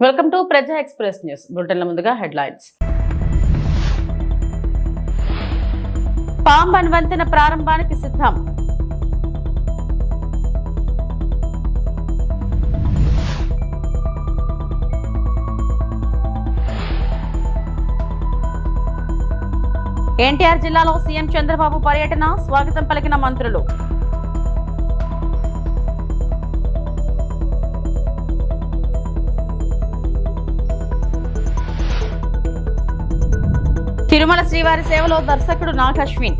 Welcome to ప్రజా express news బులెటిన్ల ముందుగా headlines. Pamban వంతెన ప్రారంభానికి సిద్ధం. ఎన్టీఆర్ జిల్లాలో సీఎం చంద్రబాబు పర్యటన, స్వాగతం పలికిన మంత్రులు. తిరుమల శ్రీవారి సేవలో దర్శకుడు నాగ్ అశ్విన్.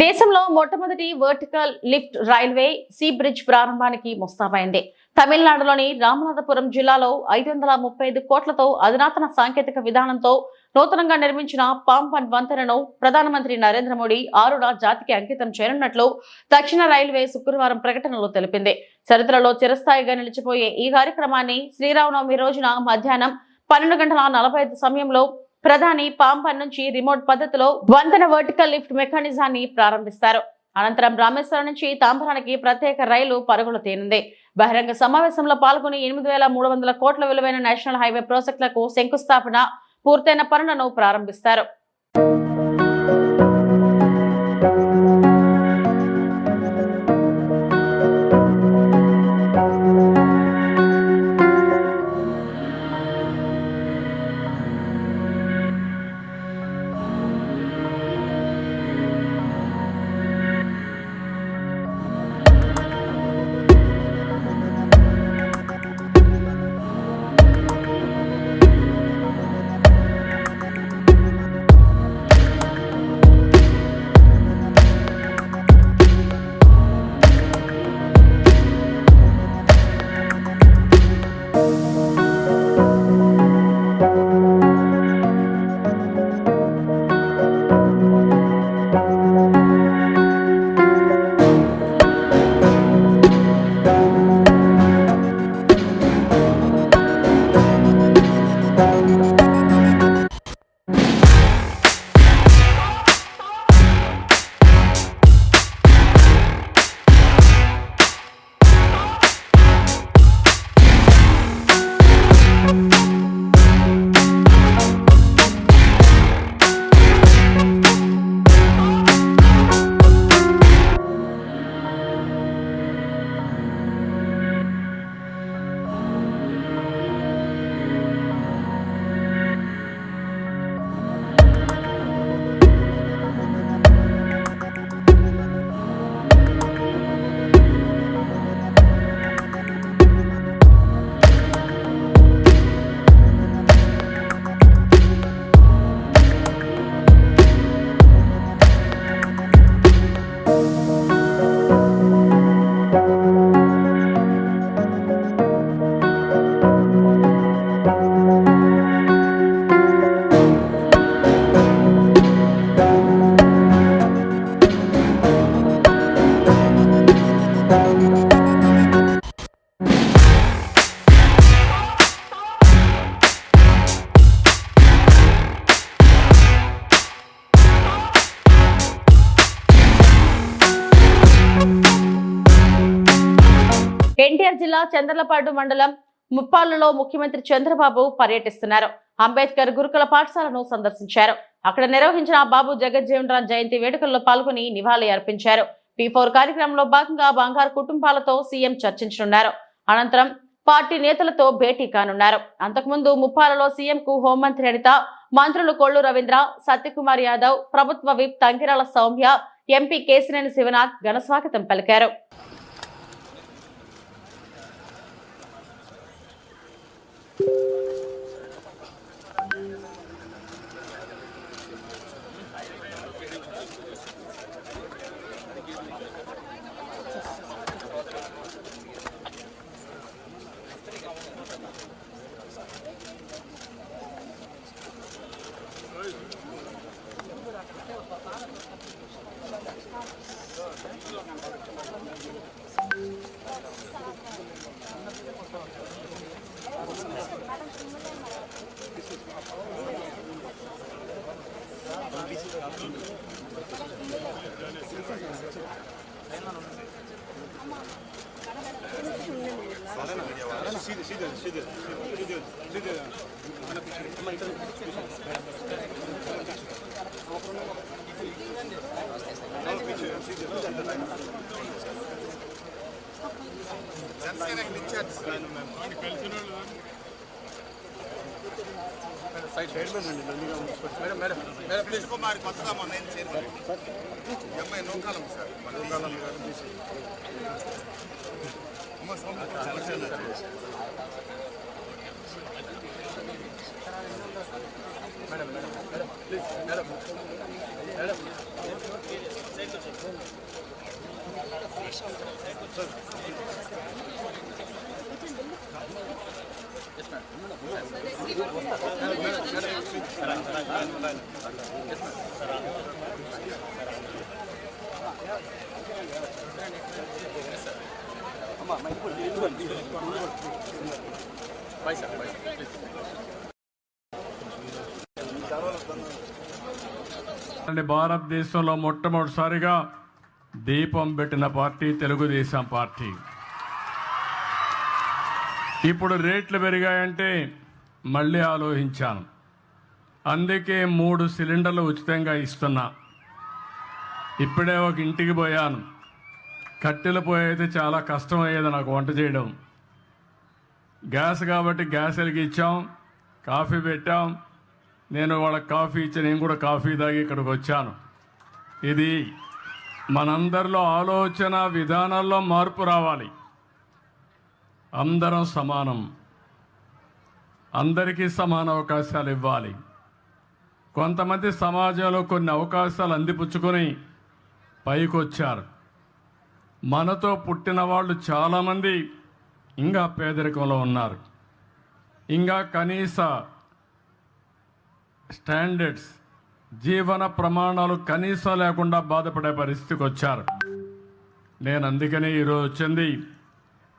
దేశంలో మొట్టమొదటి vertical lift railway sea bridge ప్రారంభానికి ముస్తాబైంది. తమిళనాడులోని రామనాథపురం జిల్లాలో 535 కోట్లతో అధునాతన సాంకేతిక విధానంతో నూతనంగా నిర్మించిన పాంబన్ వంతెనను ప్రధానమంత్రి నరేంద్ర మోడీ 6న జాతికి అంకితం చేయనున్నట్లు దక్షిణ రైల్వే శుక్రవారం ప్రకటనలో తెలిపింది. చరిత్రలో చిరస్థాయిగా నిలిచిపోయే ఈ కార్యక్రమాన్ని శ్రీరామనవమి రోజున మధ్యాహ్నం 12:45 సమయంలో ప్రధాని పాంబన్ నుంచి రిమోట్ పద్ధతిలో వంతెన వర్టికల్ లిఫ్ట్ మెకానిజాన్ని ప్రారంభిస్తారు. అనంతరం రామేశ్వరం నుంచి తాంబరానికి ప్రత్యేక రైలు పరుగులు తీనుంది. బహిరంగ సమావేశంలో పాల్గొని 8,300 కోట్ల విలువైన నేషనల్ హైవే ప్రాజెక్టులకు శంకుస్థాపన, పూర్తయిన పనులను ప్రారంభిస్తారు. ఎన్టీఆర్ జిల్లా చంద్రలపాడు మండలం ముప్పాళ్లలో ముఖ్యమంత్రి చంద్రబాబు పర్యటిస్తున్నారు. అంబేద్కర్ గురుకుల పాఠశాలను సందర్శించారు. అక్కడ నిర్వహించిన బాబు జగజ్జీవన్ రామ్ జయంతి వేడుకల్లో పాల్గొని నివాళి అర్పించారు. P4 కార్యక్రమంలో భాగంగా బంగారు కుటుంబాలతో సీఎం చర్చించనున్నారు. అనంతరం పార్టీ నేతలతో భేటీ కానున్నారు. అంతకుముందు ముప్పాళ్లలో సీఎం కు హోంమంత్రి అనిత, మంత్రులు కొల్లు రవీంద్ర, సత్యకుమార్ యాదవ్, ప్రభుత్వ విప్ తంకిరాల సౌమ్య, ఎంపీ కేశినేని శివనాథ్ ఘన స్వాగతం పలికారు. కుమారి కొత్తగా మొన్న అమ్మాయి నూకాలం సార్ నూకాలం madam madam please madam madam భారతదేశంలో మొట్టమొదటిసారిగా దీపం పెట్టిన పార్టీ తెలుగుదేశం పార్టీ. ఇప్పుడు రేట్లు పెరిగాయంటే మళ్ళీ ఆలోచించాను. అందుకే 3 సిలిండర్లు ఉచితంగా ఇస్తున్నా. ఇప్పుడే ఒక ఇంటికి పోయాను. కట్టెలు పోయితే చాలా కష్టమయ్యేది నాకు వంట చేయడం. గ్యాస్ కాబట్టి గ్యాస్ వెలిగించాం, కాఫీ పెట్టాం. నేను వాళ్ళకి కాఫీ ఇచ్చి నేను కూడా కాఫీ తాగి ఇక్కడికి వచ్చాను. ఇది మనందరిలో ఆలోచన విధానాల్లో మార్పు రావాలి. అందరం సమానం, అందరికీ సమాన అవకాశాలు ఇవ్వాలి. కొంతమంది సమాజంలో కొన్ని అవకాశాలు అందిపుచ్చుకొని పైకి వచ్చారు. మనతో పుట్టిన వాళ్ళు చాలామంది ఇంకా పేదరికంలో ఉన్నారు. ఇంకా కనీస స్టాండర్డ్స్, జీవన ప్రమాణాలు కనీసం లేకుండా బాధపడే పరిస్థితికి వచ్చారు. నేను అందుకనే ఈరోజు వచ్చింది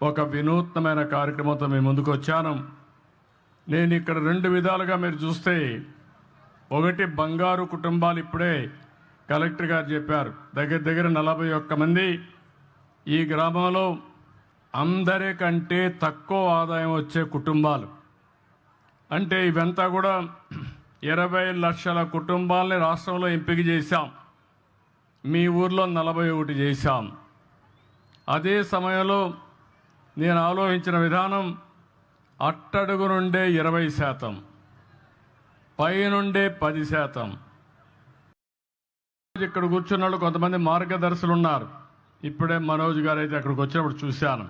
ఒక వినూత్నమైన కార్యక్రమంతో మీ ముందుకు వచ్చాను. నేను ఇక్కడ 2 విధాలుగా మీరు చూస్తే, ఒకటి బంగారు కుటుంబాలు. ఇప్పుడే కలెక్టర్ గారు చెప్పారు, దగ్గర 41 మంది ఈ గ్రామంలో అందరికంటే తక్కువ ఆదాయం వచ్చే కుటుంబాలు. అంటే ఇవంతా కూడా 20 లక్షల కుటుంబాలని రాష్ట్రంలో ఎంపిక చేశాం. మీ ఊర్లో 41 చేశాం. అదే సమయంలో నేను ఆలోచించిన విధానం, అట్టడుగు నుండే 20%, పైనుండే 10%. ఇక్కడ కూర్చున్న వాళ్ళు కొంతమంది మార్గదర్శులు ఉన్నారు. ఇప్పుడే మనోజ్ గారు అయితే అక్కడికి వచ్చినప్పుడు చూశాను.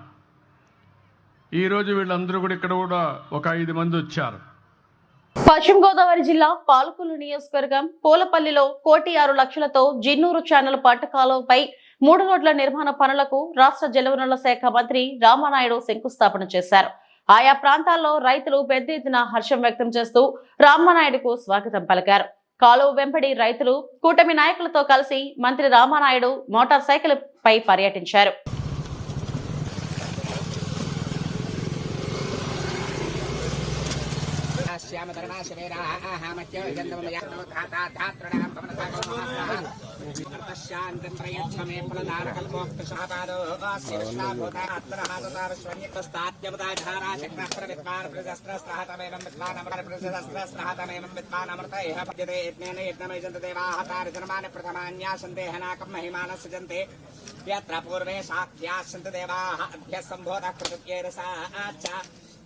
ఈరోజు వీళ్ళందరూ కూడా ఇక్కడ కూడా ఒక 5 మంది వచ్చారు. పశ్చిమ గోదావరి జిల్లా పాలకొల్లు నియోజకవర్గం పూలపల్లిలో 1.6 లక్షలతో జిన్నూరు ఛానల్ పట్టకాలపై 3 రోడ్ల నిర్మాణ పనులకు రాష్ట్ర జలవనరుల శాఖ మంత్రి రామానాయుడు శంకుస్థాపన చేశారు. ఆయా ప్రాంతాల్లో రైతులు పెద్ద ఎత్తున హర్షం వ్యక్తం చేస్తూ రామానాయుడుకు స్వాగతం పలికారు. కాలువ వెంబడి రైతులు కూటమి నాయకులతో కలిసి మంత్రి రామానాయుడు మోటార్ సైకిల్ పై పర్యటించారు.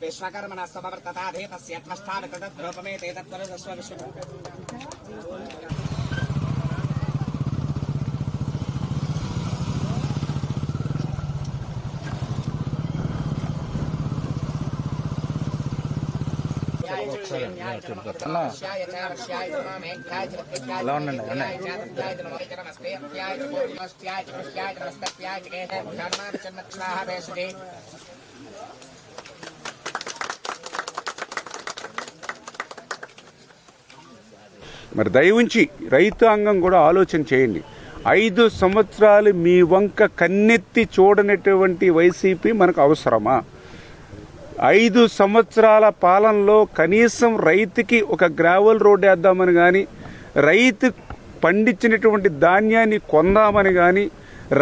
विश्वकर्मण समवर्तताधे तस्यत्मष्ठान तद्रूपमे ते तत्त्वरसस्व विश्व మరి దయవుంచి రైతాంగం కూడా ఆలోచన చేయండి. 5 సంవత్సరాలు మీ వంక కన్నెత్తి చూడనటువంటి వైసీపీ మనకు అవసరమా? 5 సంవత్సరాల పాలనలో కనీసం రైతుకి ఒక గ్రావెల్ రోడ్ వేద్దామని కానీ, రైతు పండించినటువంటి ధాన్యాన్ని కొందామని కానీ,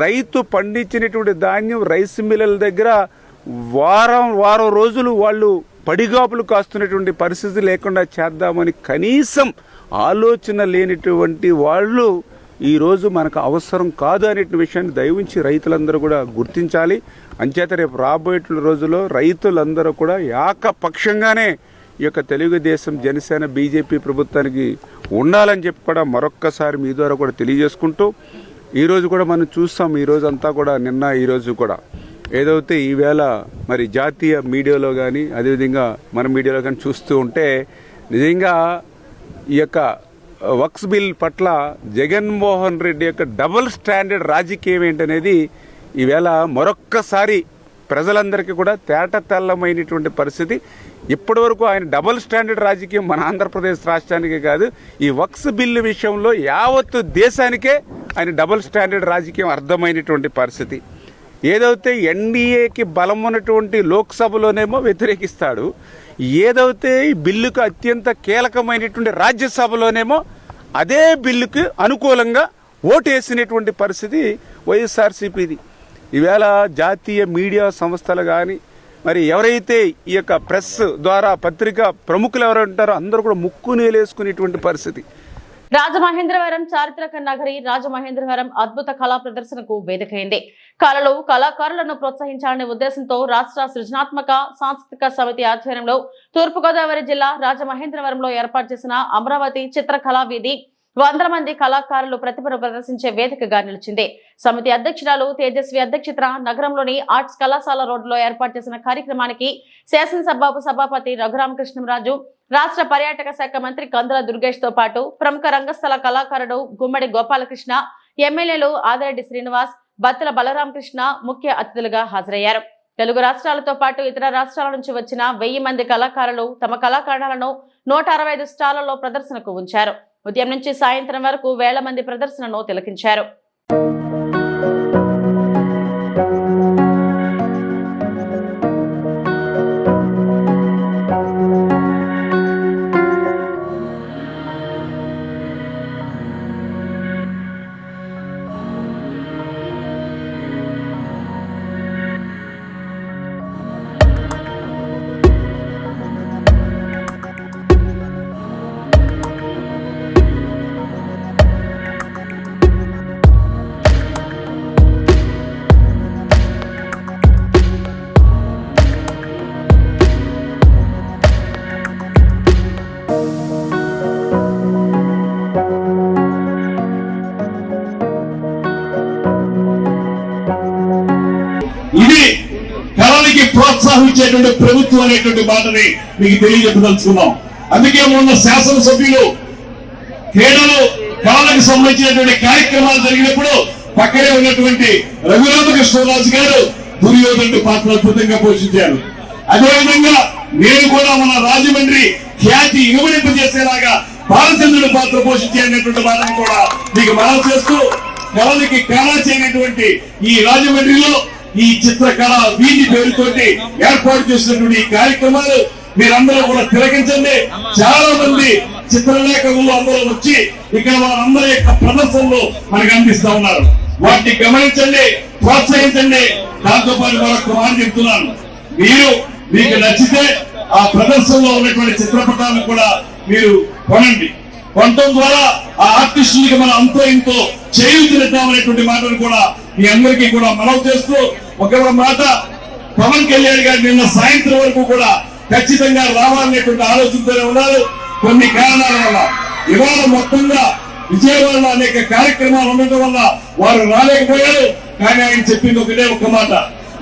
రైతు పండించినటువంటి ధాన్యం రైస్ మిల్లుల దగ్గర వారం రోజులు వాళ్ళు పడిగాపులు కాస్తున్నటువంటి పరిస్థితి లేకుండా చేద్దామని కనీసం ఆలోచన లేనిటువంటి వాళ్ళు ఈరోజు మనకు అవసరం కాదు అనే విషయాన్ని దయవుంచి రైతులందరూ కూడా గుర్తించాలి. అంచేత రేపు రాబోయే రోజుల్లో రైతులందరూ కూడా ఏకపక్షంగానే ఈ యొక్క తెలుగుదేశం జనసేన బీజేపీ ప్రభుత్వానికి ఉండాలని చెప్పి కూడా మరొక్కసారి మీ ద్వారా కూడా తెలియజేసుకుంటూ ఈరోజు కూడా మనం చూస్తాం. ఈరోజు అంతా కూడా నిన్న ఈరోజు కూడా ఏదైతే ఈవేళ మరి జాతీయ మీడియాలో కానీ అదేవిధంగా మన మీడియాలో కానీ చూస్తూ ఉంటే నిజంగా ఈ యొక్క వక్స్ బిల్ పట్ల జగన్మోహన్ రెడ్డి యొక్క డబుల్ స్టాండర్డ్ రాజకీయం ఏంటనేది ఈవేళ మరొక్కసారి ప్రజలందరికీ కూడా తేటతెల్లమైనటువంటి పరిస్థితి. ఇప్పటి వరకు ఆయన డబుల్ స్టాండర్డ్ రాజకీయం మన ఆంధ్రప్రదేశ్ రాష్ట్రానికే కాదు, ఈ వక్స్ బిల్లు విషయంలో యావత్తు దేశానికే ఆయన డబుల్ స్టాండర్డ్ రాజకీయం అర్థమైనటువంటి పరిస్థితి. ఏదైతే ఎన్డీఏకి బలం ఉన్నటువంటి లోక్సభలోనేమో వ్యతిరేకిస్తాడు, ఏదైతే ఈ బిల్లుకు అత్యంత కీలకమైనటువంటి రాజ్యసభలోనేమో అదే బిల్లుకు అనుకూలంగా ఓటేసినటువంటి పరిస్థితి వైఎస్ఆర్సీపీది. ఈవేళ జాతీయ మీడియా సంస్థలు కానీ మరి ఎవరైతే ఈ యొక్క ప్రెస్ ద్వారా పత్రికా ప్రముఖులు ఎవరు ఉంటారో అందరూ కూడా ముక్కు నీలేసుకునేటువంటి పరిస్థితి. రాజమహేంద్రవరం చారిత్రక నగరి రాజమహేంద్రవరం అద్భుత కళా ప్రదర్శనకు వేదికైంది. కళలు కళాకారులను ప్రోత్సహించాలనే ఉద్దేశంతో రాష్ట్ర సృజనాత్మక సాంస్కృతిక సమితి ఆధ్వర్యంలో తూర్పుగోదావరి జిల్లా రాజమహేంద్రవరంలో ఏర్పాటు చేసిన అమరావతి చిత్రకళా వీధి వందల మంది కళాకారులు ప్రతిభను ప్రదర్శించే వేదికగా నిలిచింది. సమితి అధ్యక్షురాలు తేజస్వి అధ్యక్షతన నగరంలోని ఆర్ట్స్ కళాశాల రోడ్డులో ఏర్పాటు చేసిన కార్యక్రమానికి శాసనసభ సభాపతి రఘురామకృష్ణంరాజు, రాష్ట్ర పర్యాటక శాఖ మంత్రి కందుల దుర్గేష్ తో పాటు ప్రముఖ రంగస్థల కళాకారుడు గుమ్మడి గోపాలకృష్ణ, ఎమ్మెల్యేలు ఆదిరెడ్డి శ్రీనివాస్, బత్తుల బలరామకృష్ణ ముఖ్య అతిథులుగా హాజరయ్యారు. తెలుగు రాష్ట్రాలతో పాటు ఇతర రాష్ట్రాల నుంచి వచ్చిన 1000 మంది కళాకారులు తమ కళాఖండాలను 165 స్టాళ్లలో ప్రదర్శనకు ఉంచారు. ఉదయం నుంచి సాయంత్రం వరకు వేల మంది ప్రదర్శనను తిలకించారు. ఇది కళలకి ప్రోత్సహించేటువంటి ప్రభుత్వం అనేటువంటి మాటని మీకు తెలియజెప్పదలుచుకున్నాం. అందుకే మొన్న శాసనసభ్యులు క్రీడలు కళలకు సంబంధించినటువంటి కార్యక్రమాలు జరిగినప్పుడు పక్కనే ఉన్నటువంటి రఘురామకృష్ణరాజు గారు దుర్యోధనుడి పాత్ర అద్భుతంగా పోషించారు. అదేవిధంగా నేను కూడా మన రాజమండ్రి ఖ్యాతి ఇనుమడింపజేసేలాగా బాలచంద్రుడి పాత్ర పోషించేటువంటి మాటను కూడా మీకు మనం చేస్తూ కళలకి కళ చేయనటువంటి ఈ రాజమండ్రిలో ఈ చిత్రకళ వీధి పేరుతోటి ఏర్పాటు చేసినటువంటి ఈ కార్యక్రమాలు మీరందరూ కూడా తిలకించండి. చాలా మంది చిత్రలేఖకులు అందరూ వచ్చి ఇక్కడ వారందరి యొక్క ప్రదర్శనలు మనకు అందిస్తా ఉన్నారు. వాటిని గమనించండి, ప్రోత్సహించండి. దాంతో పాటు మరొక మాట చెప్తున్నాను, మీకు నచ్చితే ఆ ప్రదర్శనలో ఉన్నటువంటి చిత్రపటాలను కూడా మీరు కొనండి. కొనడం ద్వారా ఆ ఆర్టిస్టులకి మనం అంతో ఇంతో చేయూతనిద్దామనేటువంటి మాటను కూడా మీ అందరికీ కూడా మనవి చేస్తూ ఒక మాట, పవన్ కళ్యాణ్ గారు నిన్న సాయంత్రం వరకు కూడా ఖచ్చితంగా రావాలనేటువంటి ఆలోచనతోనే ఉన్నారు. కొన్ని కారణాల వల్ల ఇవాళ మొత్తంగా విజయవాడలో అనేక కార్యక్రమాలు ఉండటం వల్ల వారు రాలేకపోయారు. కానీ ఆయన చెప్పింది ఒకటే ఒక్క మాట,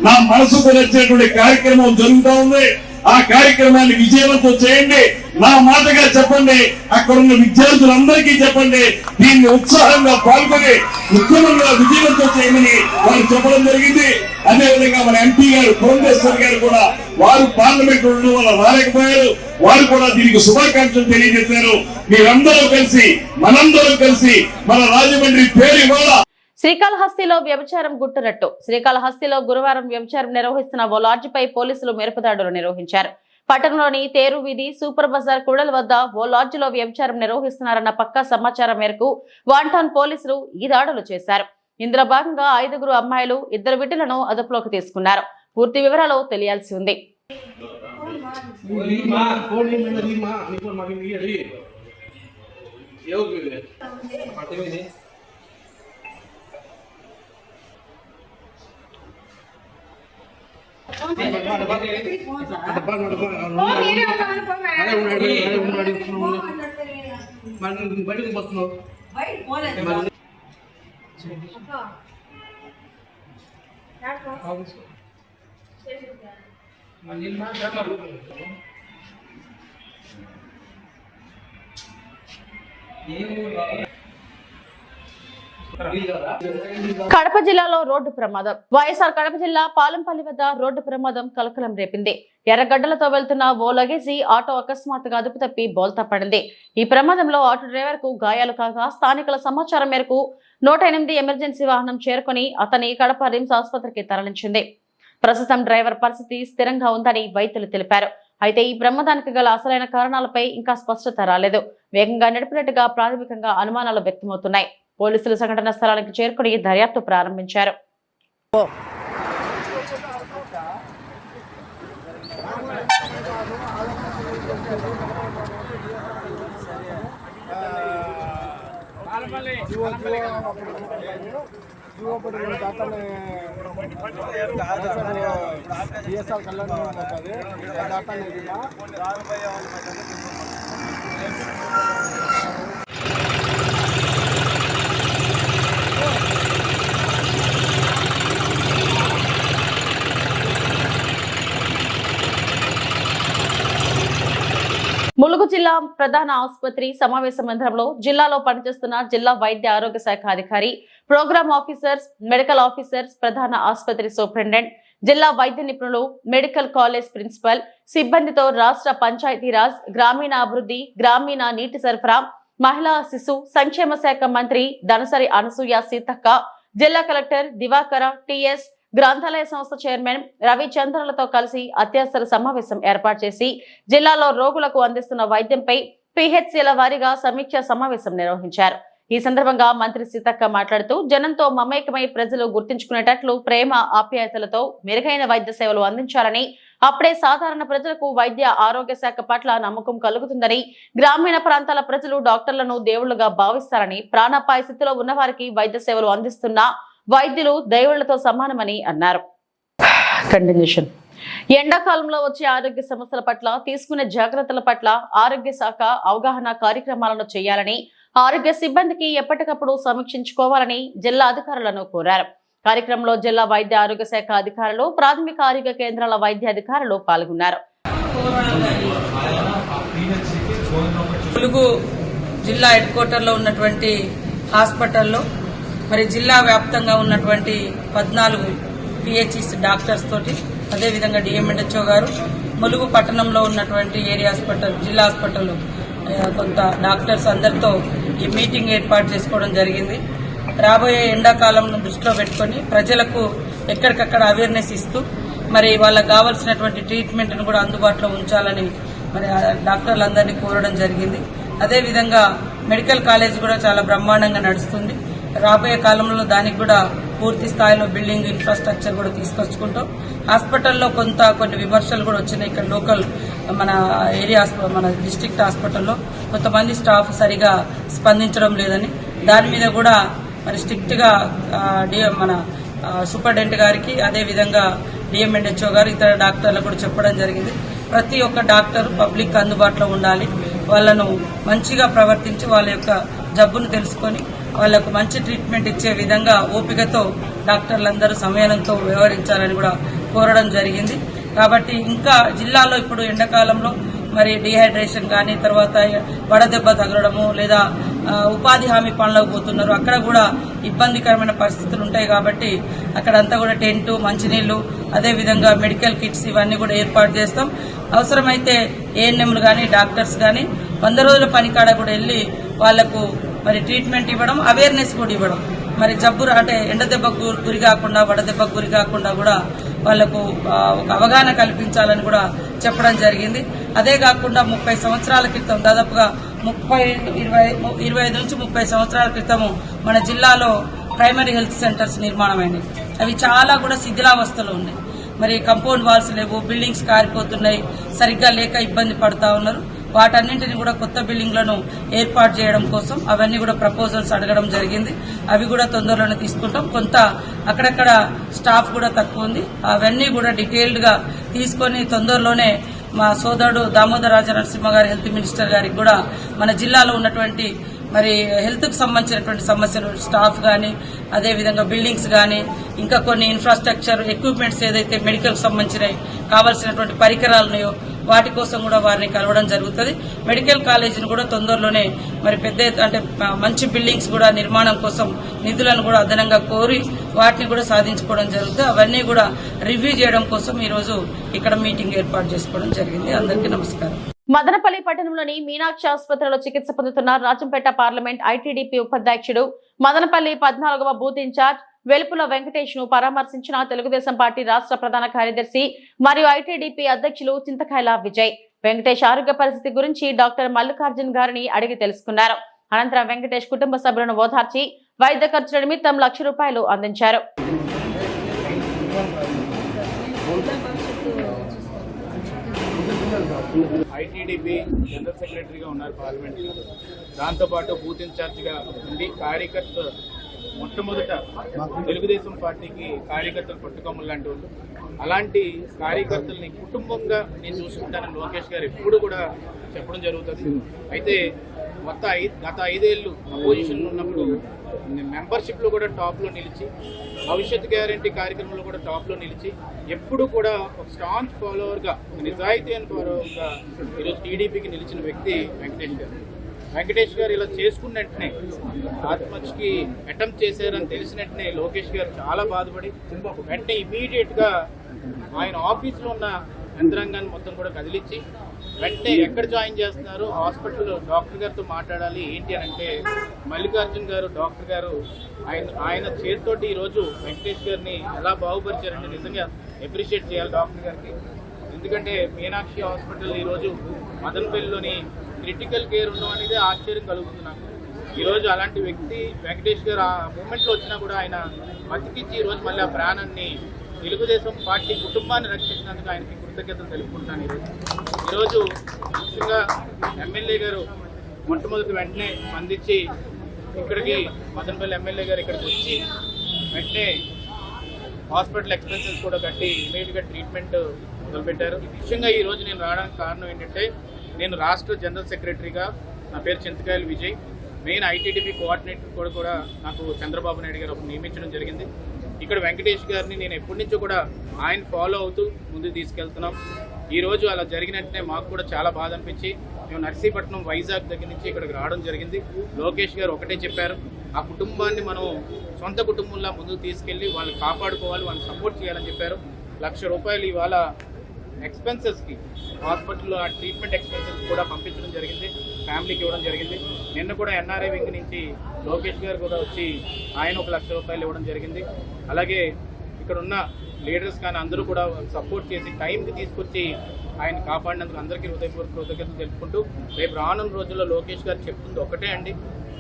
నా మనసుకు నచ్చినటువంటి కార్యక్రమం జరుగుతూ ఉంది, ఆ కార్యక్రమాన్ని విజయవంతం చేయండి, నా మాటగా చెప్పండి, అక్కడ ఉన్న విద్యార్థులందరికీ చెప్పండి, దీన్ని ఉత్సాహంగా పాల్గొని ఉద్యమంగా విజయవంతం చేయమని వారు చెప్పడం జరిగింది. అదేవిధంగా మన ఎంపీ గారు పురంధేశ్వర్ గారు కూడా వారు పార్లమెంట్ ఉండడం వల్ల రాలేకపోయారు. వారు కూడా దీనికి శుభాకాంక్షలు తెలియజేశారు. మీరందరూ కలిసి మనందరం కలిసి మన రాజమండ్రి పేరు ఇవాళ శ్రీకాళహస్తిలో వ్యభిచారం గుట్టురట్టు. శ్రీకాళహస్తిలో గురువారం వ్యభిచారం నిర్వహిస్తున్న ఓ లాడ్జిపై పోలీసులు మెరుపుదాడులు నిర్వహించారు. పట్టణంలోని తేరు వీధి సూపర్ బజార్ కూడల వద్ద ఓ లాడ్జిలో వ్యభిచారం నిర్వహిస్తున్నారన్న పక్కా సమాచారం మేరకు 1 టౌన్ పోలీసులు ఈ దాడులు చేశారు. ఇందులో భాగంగా 5 అమ్మాయిలు 2 బిడ్డలను అదుపులోకి తీసుకున్నారు. పూర్తి వివరాలు తెలియాల్సి ఉంది. కడప జిల్లాలో రోడ్డు ప్రమాదం. వైఎస్ఆర్ కడప జిల్లా పాలంపల్లి వద్ద రోడ్డు ప్రమాదం కలకలం రేపింది. ఎర్రగడ్డలతో వెళ్తున్న ఓ లగేజీ ఆటో అకస్మాత్తుగా అదుపు తప్పి బోల్తా పడింది. ఈ ప్రమాదంలో ఆటో డ్రైవర్ కు గాయాలు కాగా స్థానికుల సమాచారం మేరకు 108 ఎమర్జెన్సీ వాహనం చేరుకుని అతని కడప రిమ్స్ ఆసుపత్రికి తరలించింది. ప్రస్తుతం డ్రైవర్ పరిస్థితి స్థిరంగా ఉందని వైద్యులు తెలిపారు. అయితే ఈ ప్రమాదానికి గల అసలైన కారణాలపై ఇంకా స్పష్టత రాలేదు. వేగంగా నడిపినట్టుగా ప్రాథమికంగా అనుమానాలు వ్యక్తమవుతున్నాయి. పోలీసులు సంఘటన స్థలానికి చేరుకుని దర్యాప్తు ప్రారంభించారు. ములుగు జిల్లా ప్రధాన ఆసుపత్రి సమావేశ మందిరంలో జిల్లాలో పనిచేస్తున్న జిల్లా వైద్య ఆరోగ్య శాఖ అధికారి, ప్రోగ్రామ్ ఆఫీసర్స్, మెడికల్ ఆఫీసర్స్, ప్రధాన ఆసుపత్రి సూపరింటెండెంట్, జిల్లా వైద్య నిపుణులు, మెడికల్ కాలేజ్ ప్రిన్సిపల్ సిబ్బందితో రాష్ట్ర పంచాయతీరాజ్, గ్రామీణాభివృద్ధి, గ్రామీణ నీటి సరఫరా, మహిళా శిశు సంక్షేమ శాఖ మంత్రి దనసరి అనసూయ సీతక్క, జిల్లా కలెక్టర్ దివాకర టిఎస్, గ్రంథాలయ సంస్థ చైర్మన్ రవిచంద్రలతో కలిసి అత్యవసర సమావేశం ఏర్పాటు చేసి జిల్లాలో రోగులకు అందిస్తున్న వైద్యంపై పిహెచ్సిల వారీగా సమీక్ష సమావేశం నిర్వహించారు. ఈ సందర్భంగా మంత్రి సీతక్క మాట్లాడుతూ జనంతో మమేకమై ప్రజలు గుర్తించుకునేటట్లు ప్రేమ ఆప్యాయతలతో మెరుగైన వైద్య సేవలు అందించాలని, అప్పుడే సాధారణ ప్రజలకు వైద్య ఆరోగ్య శాఖ పట్ల నమ్మకం కలుగుతుందని, గ్రామీణ ప్రాంతాల ప్రజలు డాక్టర్లను దేవుళ్లుగా భావిస్తారని, ప్రాణాపాయ స్థితిలో ఉన్నవారికి వైద్య సేవలు అందిస్తున్న వైద్యులు దేవుళ్లతో సమానమని అన్నారు. కంటిన్యూషన్. ఎండాకాలంలో వచ్చే ఆరోగ్య సమస్యల పట్ల తీసుకునే జాగ్రత్తల పట్ల ఆరోగ్య శాఖ అవగాహన కార్యక్రమాలను చేయాలని, ఆరోగ్య సిబ్బందికి ఎప్పటికప్పుడు సమీక్షించుకోవాలని జిల్లా అధికారులను కోరారు. కార్యక్రమంలో జిల్లా వైద్య ఆరోగ్య శాఖ అధికారులు, ప్రాథమిక ఆరోగ్య కేంద్రాల వైద్య అధికారులు పాల్గొన్నారు. ములుగు జిల్లా హెడ్ క్వార్టర్ లో ఉన్నటువంటి హాస్పిటల్లో మరి జిల్లా వ్యాప్తంగా ఉన్నటువంటి 14 పిహెచ్సి డాక్టర్స్ తోటి, అదేవిధంగా డిఎంఎన్హెచ్ఓ గారు, ములుగు పట్టణంలో ఉన్నటువంటి ఏరియా హాస్పిటల్, జిల్లా హాస్పిటల్ కొంత డాక్టర్స్ అందరితో ఈ మీటింగ్ ఏర్పాటు చేసుకోవడం జరిగింది. రాబోయే ఎండాకాలంను దృష్టిలో పెట్టుకుని ప్రజలకు ఎక్కడికక్కడ అవేర్నెస్ ఇస్తూ మరి వాళ్ళకు కావాల్సినటువంటి ట్రీట్మెంట్ను కూడా అందుబాటులో ఉంచాలని మరి డాక్టర్లందరినీ కోరడం జరిగింది. అదేవిధంగా మెడికల్ కాలేజ్ కూడా చాలా బ్రహ్మాండంగా నడుస్తుంది. రాబోయే కాలంలో దానికి కూడా పూర్తి స్థాయిలో బిల్డింగ్ ఇన్ఫ్రాస్ట్రక్చర్ కూడా తీసుకొచ్చుకుంటూ, హాస్పిటల్లో కొన్ని విమర్శలు కూడా వచ్చినాయి. ఇక్కడ లోకల్ మన ఏరియా మన డిస్ట్రిక్ట్ హాస్పిటల్లో కొంతమంది స్టాఫ్ సరిగా స్పందించడం లేదని, దాని మీద కూడా మరి స్ట్రిక్ట్ గా మన సూపరింటెండెంట్ గారికి, అదేవిధంగా డిఎంఎన్హెచ్ఓ గారు ఇతర డాక్టర్లకు కూడా చెప్పడం జరిగింది. ప్రతి ఒక్క డాక్టర్ పబ్లిక్ అందుబాటులో ఉండాలి, వాళ్ళను మంచిగా ప్రవర్తించి వాళ్ళ యొక్క జబ్బును తెలుసుకొని వాళ్లకు మంచి ట్రీట్మెంట్ ఇచ్చే విధంగా ఓపికతో డాక్టర్లందరూ సమయంతో వ్యవహరించాలని కూడా కోరడం జరిగింది. కాబట్టి ఇంకా జిల్లాలో ఇప్పుడు ఎండాకాలంలో మరి డిహైడ్రేషన్ కానీ, తర్వాత వడదెబ్బ తగలడము, లేదా ఉపాధి హామీ పనులకు పోతున్నారు, అక్కడ కూడా ఇబ్బందికరమైన పరిస్థితులు ఉంటాయి. కాబట్టి అక్కడంతా కూడా టెంటు, మంచినీళ్లు, అదేవిధంగా మెడికల్ కిట్స్ ఇవన్నీ కూడా ఏర్పాటు చేస్తాం. అవసరమైతే ఏఎన్ఎంలు కానీ, డాక్టర్స్ కానీ 100 రోజుల పనికాడ కూడా వెళ్లి వాళ్లకు మరి ట్రీట్మెంట్ ఇవ్వడం, అవేర్నెస్ కూడా ఇవ్వడం, మరి జబ్బు అంటే ఎండదెబ్బకు గురి కాకుండా, వడదెబ్బకు గురి కాకుండా కూడా వాళ్లకు ఒక అవగాహన కల్పించాలని కూడా చెప్పడం జరిగింది. అదే కాకుండా 30 సంవత్సరాల క్రితం, దాదాపుగా 25 నుంచి 30 సంవత్సరాల క్రితము మన జిల్లాలో ప్రైమరీ హెల్త్ సెంటర్స్ నిర్మాణమైనవి. అవి చాలా కూడా శిథిలావస్థలో ఉన్నాయి. మరి కంపౌండ్ వాల్స్ లేవు, బిల్డింగ్స్ కారిపోతున్నాయి, సరిగ్గా లేక ఇబ్బంది పడుతూ ఉన్నారు. వాటన్నింటినీ కూడా కొత్త బిల్డింగ్లను ఏర్పాటు చేయడం కోసం అవన్నీ కూడా ప్రపోజల్స్ అడగడం జరిగింది. అవి కూడా తొందరలోనే తీసుకుంటాం. కొంత అక్కడక్కడ స్టాఫ్ కూడా తక్కువ ఉంది. అవన్నీ కూడా డీటెయిల్డ్ గా తీసుకొని తొందరలోనే మా సోదరుడు దామోదర రాజ నరసింహ గారి హెల్త్ మినిస్టర్ గారికి కూడా మన జిల్లాలో ఉన్నటువంటి మరి హెల్త్ కు సంబంధించినటువంటి సమస్యలు, స్టాఫ్ గానీ, అదేవిధంగా బిల్డింగ్స్ గానీ, ఇంకా కొన్ని ఇన్ఫ్రాస్ట్రక్చర్ ఎక్విప్మెంట్స్ ఏదైతే మెడికల్ సంబంధించినవి కావాల్సినటువంటి పరికరాలు ఉన్నాయో వాటి కోసం కూడా వారిని కలవడం జరుగుతుంది. మెడికల్ కాలేజీని కూడా తొందరలోనే మరి మంచి బిల్డింగ్స్ కూడా నిర్మాణం కోసం నిధులను కూడా అదనంగా కోరి వాటిని కూడా సాధించుకోవడం జరుగుతుంది. అవన్నీ కూడా రివ్యూ చేయడం కోసం ఈ రోజు ఇక్కడ మీటింగ్ ఏర్పాటు చేసుకోవడం జరిగింది. అందరికీ నమస్కారం. మదనపల్లి పట్టణంలోని మీనాక్షి ఆసుపత్రిలో చికిత్స పొందుతున్న రాజంపేట పార్లమెంట్ ఐటీడీపీ ఉపాధ్యక్షుడు, మదనపల్లి 14వ బూత్ ఇన్ఛార్జ్ వెలుపుల వెంకటేష్ ను పరామర్శించిన తెలుగుదేశం పార్టీ రాష్ట్ర ప్రధాన కార్యదర్శి మరియు ఐటీడీపీ అధ్యక్షులు చింతకాయల విజయ్. వెంకటేష్ ఆరోగ్య పరిస్థితి గురించి డాక్టర్ మల్లికార్జున్ గారిని అడిగి తెలుసుకున్నారు. అనంతరం వెంకటేష్ కుటుంబ సభ్యులను ఓదార్చి వైద్య ఖర్చుల నిమిత్తం ₹1,00,000 అందించారు. ఐటీడీపీ జనరల్ సెక్రటరీగా ఉన్నారు పార్లమెంట్. దాంతోపాటు బూత్ ఇన్ఛార్జిగా ఉండి కార్యకర్త మొట్టమొదట తెలుగుదేశం పార్టీకి కార్యకర్తలు పట్టుకొమ్మలు లాంటి వాళ్ళు. అలాంటి కార్యకర్తల్ని కుటుంబంగా నేను చూసుకుంటానని లోకేష్ గారు ఎప్పుడు కూడా చెప్పడం జరుగుతుంది. అయితే గత 5 ఏళ్ళు అపోజిషన్లో ఉన్నప్పుడు మెంబర్షిప్లో కూడా టాప్లో నిలిచి, భవిష్యత్ గ్యారంటీ కార్యక్రమంలో కూడా టాప్లో నిలిచి, ఎప్పుడు కూడా ఒక స్టాంచ్ ఫాలోవర్గా, నిజాయితీ అయిన ఫాలోవర్గా ఈరోజు టీడీపీకి నిలిచిన వ్యక్తి వెంకటేష్ గారు. వెంకటేష్ గారు ఇలా చేసుకున్న వెంటనే ఆత్మహత్యకి అటెంప్ట్ చేశారని తెలిసిన వెంటనే లోకేష్ గారు చాలా బాధపడి వెంటనే ఇమీడియట్గా ఆయన ఆఫీస్లో ఉన్న యంత్రాంగాన్ని మొత్తం కూడా కదిలించి వెంటనే ఎక్కడ జాయిన్ చేస్తున్నారు, హాస్పిటల్లో డాక్టర్ గారితో మాట్లాడాలి ఏంటి అని అంటే మల్లికార్జున్ గారు డాక్టర్ గారు ఆయన చేతితోటి ఈరోజు వెంకటేష్ గారిని ఎలా బాగుపరిచారంటే నిజంగా అప్రిషియేట్ చేయాలి డాక్టర్ గారికి. ఎందుకంటే మీనాక్షి హాస్పిటల్ ఈరోజు మదనపల్లిలోని క్రిటికల్ కేర్ ఉండడం అనేది ఆశ్చర్యం కలుగుతుంది నాకు. ఈరోజు అలాంటి వ్యక్తి వెంకటేష్ గారు ఆ మూమెంట్లో వచ్చినా కూడా ఆయన బతికించి ఈరోజు మళ్ళీ ఆ ప్రాణాన్ని తెలుగుదేశం పార్టీ కుటుంబాన్ని రక్షించినందుకు ఆయనకి కృతజ్ఞతలు తెలుపుకుంటాను. ఈరోజు ముఖ్యంగా ఎమ్మెల్యే గారు మొట్టమొదటి వెంటనే స్పందించి ఇక్కడికి మదనపల్లి ఎమ్మెల్యే గారు ఇక్కడికి వచ్చి వెంటనే హాస్పిటల్ ఎక్స్పెన్సెస్ కూడా కట్టి ఇమీడియట్గా ట్రీట్మెంట్ మొదలుపెట్టారు. ముఖ్యంగా ఈరోజు నేను రావడానికి కారణం ఏంటంటే నేను రాష్ట్ర జనరల్ సెక్రటరీగా, నా పేరు చింతకాయల విజయ్, మెయిన్ ఐటీడీపీ కోఆర్డినేటర్ కూడా నాకు చంద్రబాబు నాయుడు గారు నియమించడం జరిగింది. ఇక్కడ వెంకటేష్ గారిని నేను ఎప్పటి నుంచో కూడా ఆయన ఫాలో అవుతూ ముందుకు తీసుకెళ్తున్నాం. ఈరోజు అలా జరిగినట్టునే మాకు కూడా చాలా బాధ అనిపించి మేము నర్సీపట్నం, వైజాగ్ దగ్గర నుంచి ఇక్కడికి రావడం జరిగింది. లోకేష్ గారు ఒకటే చెప్పారు, ఆ కుటుంబాన్ని మనం సొంత కుటుంబంలా ముందుకు తీసుకెళ్ళి వాళ్ళని కాపాడుకోవాలి, వాళ్ళని సపోర్ట్ చేయాలని చెప్పారు. ₹1,00,000 ఇవాళ ఎక్స్పెన్సెస్కి, హాస్పిటల్లో ఆ ట్రీట్మెంట్ ఎక్స్పెన్సెస్ కూడా పంపించడం జరిగింది, ఫ్యామిలీకి ఇవ్వడం జరిగింది. నిన్న కూడా ఎన్ఆర్ఐ వింగ్ నుంచి లోకేష్ గారు కూడా వచ్చి ఆయన ₹1,00,000 ఇవ్వడం జరిగింది. అలాగే ఇక్కడ ఉన్న లీడర్స్ కానీ అందరూ కూడా సపోర్ట్ చేసి టైంకి తీసుకొచ్చి ఆయన కాపాడినందుకు అందరికీ హృదయపూర్వక కృతజ్ఞతలు తెలుపుకుంటూ రేపు రానున్న రోజుల్లో లోకేష్ గారు చెప్తుంది ఒకటే అండి,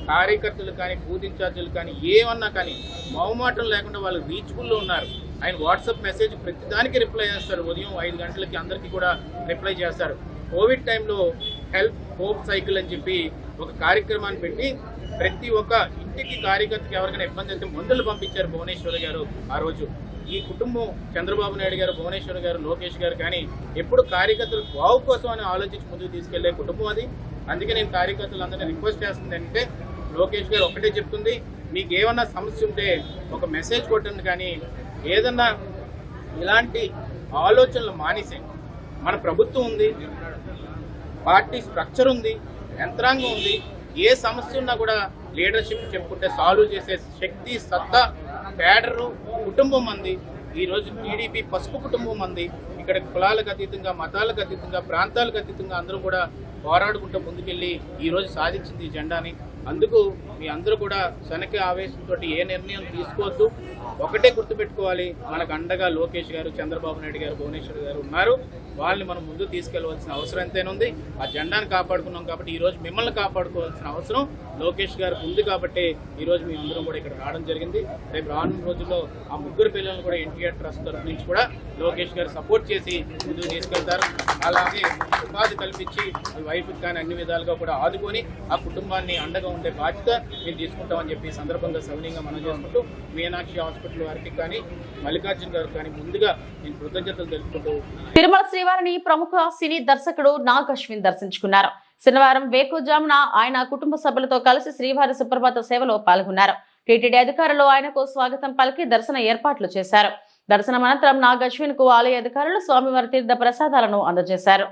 కార్యకర్తలు కానీ బూత్ ఇన్ఛార్జీలు కానీ ఏమన్నా కానీ మొహమాటం లేకుండా వాళ్ళు రీచబుల్లో ఉన్నారు. ఆయన వాట్సాప్ మెసేజ్ ప్రతిదానికి రిప్లై చేస్తారు. ఉదయం 5 గంటలకి అందరికీ కూడా రిప్లై చేస్తారు. కోవిడ్ టైంలో హెల్ప్ హోప్ సైకిల్ అని చెప్పి ఒక కార్యక్రమాన్ని పెట్టి ప్రతి ఒక్క ఇంటికి కార్యకర్తకి ఎవరికైనా ఇబ్బంది అయితే మందులు పంపించారు భువనేశ్వర్ గారు. ఆ రోజు ఈ కుటుంబం చంద్రబాబు నాయుడు గారు, భువనేశ్వర్ గారు, లోకేష్ గారు కానీ ఎప్పుడు కార్యకర్తల బావు కోసం అని ఆలోచించి ముందుకు తీసుకెళ్లే కుటుంబం అది. అందుకే నేను కార్యకర్తలందరినీ రిక్వెస్ట్ చేస్తుంది అంటే లోకేష్ గారు ఒకటే చెప్తుంది, మీకు ఏమన్నా సమస్య ఉంటే ఒక మెసేజ్ కొట్టండి, కానీ ఏదన్నా ఇలాంటి ఆలోచనలు మానేసే. మన ప్రభుత్వం ఉంది, పార్టీ స్ట్రక్చర్ ఉంది, యంత్రాంగం ఉంది. ఏ సమస్య ఉన్నా కూడా లీడర్షిప్ చెప్పుకుంటే సాల్వ్ చేసే శక్తి, సత్తా, క్యాడరు, కుటుంబం మంది. ఈరోజు టీడీపీ పసుపు కుటుంబం మంది. ఇక్కడ కులాలకు అతీతంగా, మతాలకు అతీతంగా, ప్రాంతాలకు అతీతంగా అందరూ కూడా పోరాడుకుంటూ ముందుకెళ్ళి ఈరోజు సాధించింది ఈ జెండాని. అందుకు మీ అందరూ కూడా శనక ఆవేశంతో ఏ నిర్ణయం తీసుకోవద్దు. ఒకటే గుర్తుపెట్టుకోవాలి, మనకు అండగా లోకేష్ గారు, చంద్రబాబు నాయుడు గారు, భువనేశ్వర్ గారు ఉన్నారు. వాళ్ళని మనం ముందు తీసుకెళ్లవలసిన అవసరం ఎంతైనా ఉంది. ఆ జెండాను కాపాడుకున్నాం కాబట్టి ఈరోజు మిమ్మల్ని కాపాడుకోవాల్సిన అవసరం లోకేష్ గారికి ఉంది కాబట్టి ఈరోజు మేము అందరం కూడా ఇక్కడ రావడం జరిగింది. రేపు రానున్న రోజుల్లో ఆ ముగ్గురు పిల్లలను కూడా ఎన్టీఆర్ ట్రస్ట్ తరఫు నుంచి కూడా లోకేష్ గారు సపోర్ట్ చేసి ముందుకు తీసుకెళ్తారు. అలాగే ఉపాధి కల్పించి మీ వైఫ్కి కానీ అన్ని విధాలుగా కూడా ఆదుకొని ఆ కుటుంబాన్ని అండగా ఉండే బాధ్యత మేము తీసుకుంటామని చెప్పి సందర్భంగా సవినీయంగా మనం చేసుకుంటూ మీనాక్షి హాస్పిటల్ వారికి కానీ మల్లికార్జున గారికి కానీ ముందుగా నేను కృతజ్ఞతలు తెలుపుకుంటూ తిరుమల శ్రీవారిని ప్రముఖ సినీ దర్శకుడు నాగ్ అశ్విన్ దర్శించుకున్నారు. శనివారం వేకుజామున ఆయన కుటుంబ సభ్యులతో కలిసి శ్రీవారి సుప్రభాత సేవలో పాల్గొన్నారు. టీటీడీ అధికారులు ఆయనకు స్వాగతం పలికి దర్శన ఏర్పాట్లు చేశారు. దర్శనం అనంతరం నాగ్ అశ్విన్ కు ఆలయ అధికారులు స్వామివారి తీర్థ ప్రసాదాలను అందజేశారు.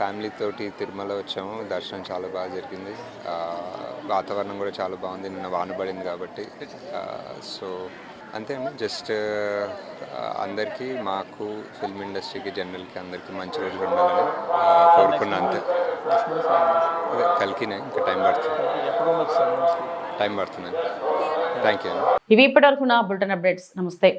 ఫ్యామిలీ తోటి తిరుమల వచ్చాము. దర్శనం చాలా బాగా జరిగింది. వాతావరణం కూడా చాలా బాగుంది. నిన్న వాన పడింది కాబట్టి సో అంతే. జస్ట్ అందరికీ, మాకు ఫిల్మ్ ఇండస్ట్రీకి, జనరల్కి అందరికీ మంచి రోజులు ఉండాలని కోరుకున్నా. అంతే. కలికినే ఇంకా టైం పడుతుంది. Thank you. ఇవి ఇప్పటివరకు నా బులెటిన్ అప్డేట్స్. నమస్తే.